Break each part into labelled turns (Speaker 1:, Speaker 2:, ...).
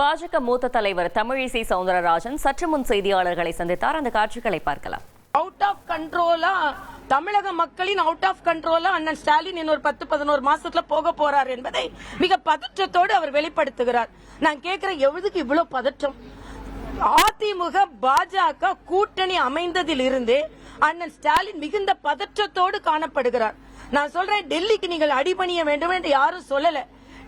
Speaker 1: பாஜக மூத்த தலைவர் தமிழிசை சவுந்தரராஜன் சற்று முன் செய்தியாளர்களை சந்தித்தார். அந்த காட்சிகளை பார்க்கலாம்.
Speaker 2: அவுட் ஆஃப் கண்ட்ரோலா தமிழக மக்களின் அவுட் ஆஃப் கண்ட்ரோலா அண்ணன் ஸ்டாலின் இன்னொரு 10-11 மாசத்துல போக போறார் என்பதை மிக பதற்றத்தோடு அவர் வெளிப்படுத்துகிறார். நான் கேட்கிறேன், எவ்வளவுக்கு இவ்வளவு பதற்றம்? அதிமுக பாஜக கூட்டணி அமைந்ததில் இருந்து அண்ணன் ஸ்டாலின் மிகுந்த பதற்றத்தோடு காணப்படுகிறார். நான் சொல்றேன், டெல்லிக்கு நீங்கள் அடிபணிய வேண்டும் என்று யாரும் சொல்லல.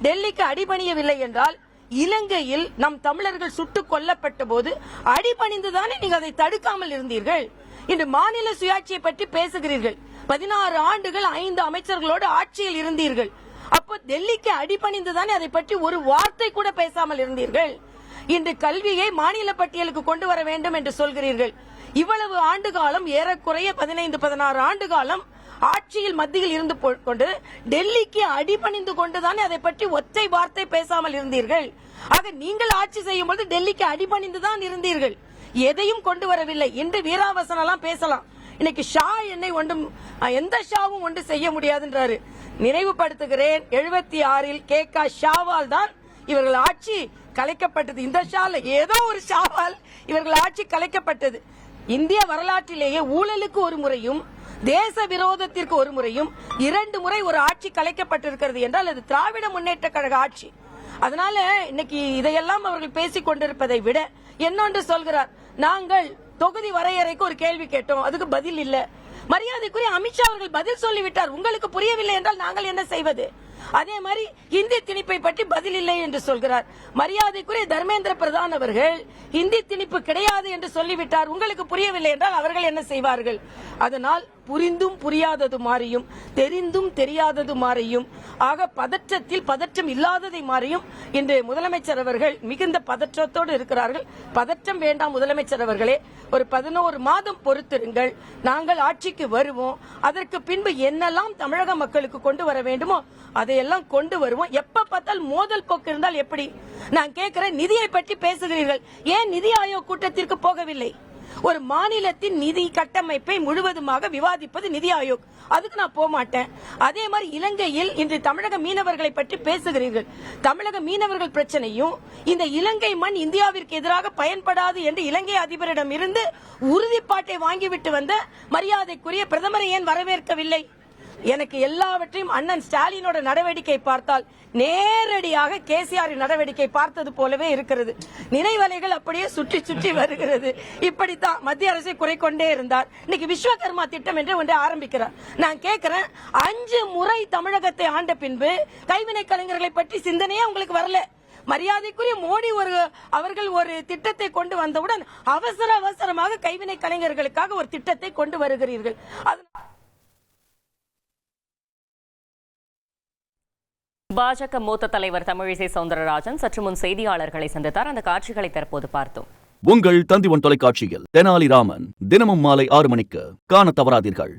Speaker 2: டெல்லிக்கு அடிபணியவில்லை என்றால் இலங்கையில் நம் தமிழர்கள் சுட்டுக் கொல்லப்பட்ட போது அடிபணிந்துதானே நீங்க அதை தடுக்காமல் இருந்தீர்கள். இன்று மாநில சுயாட்சியை பற்றி பேசுகிறீர்கள். 16 ஆண்டுகள் 5 அமைச்சர்களோடு ஆட்சியில் இருந்தீர்கள். அப்போ டெல்லிக்கு அடிபணிந்துதானே அதை பற்றி ஒரு வார்த்தை கூட பேசாமல் இருந்தீர்கள். இன்று கல்வியை மாநில பட்டியலுக்கு கொண்டு வர வேண்டும் என்று சொல்கிறீர்கள். இவ்வளவு ஆண்டு காலம், ஏறக்குறைய 15-16 ஆண்டு காலம் ஆட்சியில் மத்தியில் இருந்து கொண்டு டெல்லிக்கு அடிபணிந்து கொண்டுதானே அதை பற்றி ஒற்றை வார்த்தை பேசாமல் இருந்தீர்கள். ஆக நீங்கள் ஆட்சி செய்யும் போது டெல்லிக்கு அடிபணிந்துதான் இருந்தீர்கள், எதையும் கொண்டு வரவில்லை. இன்று வீராவசனம் பேசலாம். இன்னைக்கு ஷா என்னை ஒன்றும் எந்த ஷாவும் ஒன்று செய்ய முடியாதுன்றாரு. நினைவுபடுத்துகிறேன், 76 கே.க. ஷாவால் தான் இவர்கள் ஆட்சி கலைக்கப்பட்டது. இந்த ஷால ஏதோ ஒரு ஷாவால் இவர்கள் ஆட்சி கலைக்கப்பட்டது. இந்திய வரலாற்றிலேயே ஊழலுக்கு ஒரு முறையும் தேச விரோதத்திற்கு ஒரு முறையும் 2 முறை ஒரு ஆட்சி கலைக்கப்பட்டிருக்கிறது என்றால் அது திராவிட முன்னேற்ற கழக ஆட்சி. அதனால இன்னைக்கு இதையெல்லாம் அவர்கள் பேசிக் கொண்டிருப்பதை விட என்னொன்று சொல்கிறார். நாங்கள் தொகுதி வரையறைக்கு ஒரு கேள்வி கேட்டோம், அதுக்கு பதில் இல்ல. மரியாதைக்குரிய அமித்ஷா அவர்கள் பதில் சொல்லிவிட்டார். உங்களுக்கு புரியவில்லை என்றால் நாங்கள் என்ன செய்வது? அதே மாதிரி இந்தி திணிப்பை பற்றி பதில் இல்லை என்று சொல்கிறார். மரியாதைக்குரிய தர்மேந்திர பிரதான் அவர்கள் இந்தி திணிப்பு கிடையாது என்று சொல்லிவிட்டார். உங்களுக்கு புரியவில்லை என்றால் அவர்கள் என்ன செய்வார்கள்? அதனால் புரிந்தும் புரியாதது மாறியும் தெரிந்தும் தெரியாதது மாறியும் ஆக பதற்றத்தில் பதற்றம் இல்லாததை மாறியும் இன்று முதலமைச்சர் அவர்கள் மிகுந்த பதற்றத்தோடு இருக்கிறார்கள். பதற்றம் வேண்டாம் முதலமைச்சர் அவர்களே, ஒரு 11 மாதம் பொறுத்திருங்கள், நாங்கள் ஆட்சிக்கு வருவோம். அதற்கு பின்பு என்னெல்லாம் தமிழக மக்களுக்கு கொண்டு வர வேண்டுமோ அதையெல்லாம் கொண்டு வருவோம். எப்ப பார்த்தால் மோதல் போக்கு இருந்தால் எப்படி? நான் கேட்கிறேன், நிதியை பற்றி பேசுகிறீர்கள், ஏன் நிதி ஆயோக் கூட்டத்திற்கு போகவில்லை? ஒரு மாநிலத்தின் நிதி கட்டமைப்பை முழுவதுமாக விவாதிப்பது நிதி ஆயோக், அதுக்கு நான் போக மாட்டேன். அதே மாதிரி இலங்கையில் இன்று தமிழக மீனவர்களை பற்றி பேசுகிறீர்கள். தமிழக மீனவர்கள் பிரச்சனையும் இந்த இலங்கை மண் இந்தியாவிற்கு எதிராக பயன்படாது என்று இலங்கை அதிபரிடம் இருந்து உறுதிப்பாட்டை வாங்கிவிட்டு வந்த மரியாதைக்குரிய பிரதமரை ஏன் வரவேற்கவில்லை? எனக்கு எல்லாவற்றையும் அண்ணன் ஸ்டாலினோட நடவடிக்கை பார்த்தால் நேரடியாக கேசிஆர் நடவடிக்கை பார்த்தது போலவே இருக்கிறது. நினைவலைகள் அப்படியே சுற்றி சுற்றி வருகிறது. இப்படித்தான் மத்திய அரசை குறை கொண்டே இருந்தார். இன்னைக்கு விஸ்வகர்மா திட்டம் என்று ஒன்றை ஆரம்பிக்கிறார். நான் கேட்கிறேன், 5 முறை தமிழகத்தை ஆண்ட பின்பு கைவினை கலைஞர்களை பற்றி சிந்தனையே உங்களுக்கு வரல. மரியாதைக்குரிய மோடி அவர்கள் ஒரு திட்டத்தை கொண்டு வந்தவுடன் அவசரமாக கைவினை கலைஞர்களுக்காக ஒரு திட்டத்தை கொண்டு வருகிறீர்கள்.
Speaker 1: பாஜக மூத்த தலைவர் தமிழிசை சவுந்தரராஜன் சற்று முன் செய்தியாளர்களை சந்தித்தார். அந்த காட்சிகளை தற்போது பார்த்தோம்.
Speaker 3: உங்கள் தந்திவன் தொலைக்காட்சியில் தெனாலிராமன் தினமும் மாலை 6 மணிக்கு காண தவறாதீர்கள்.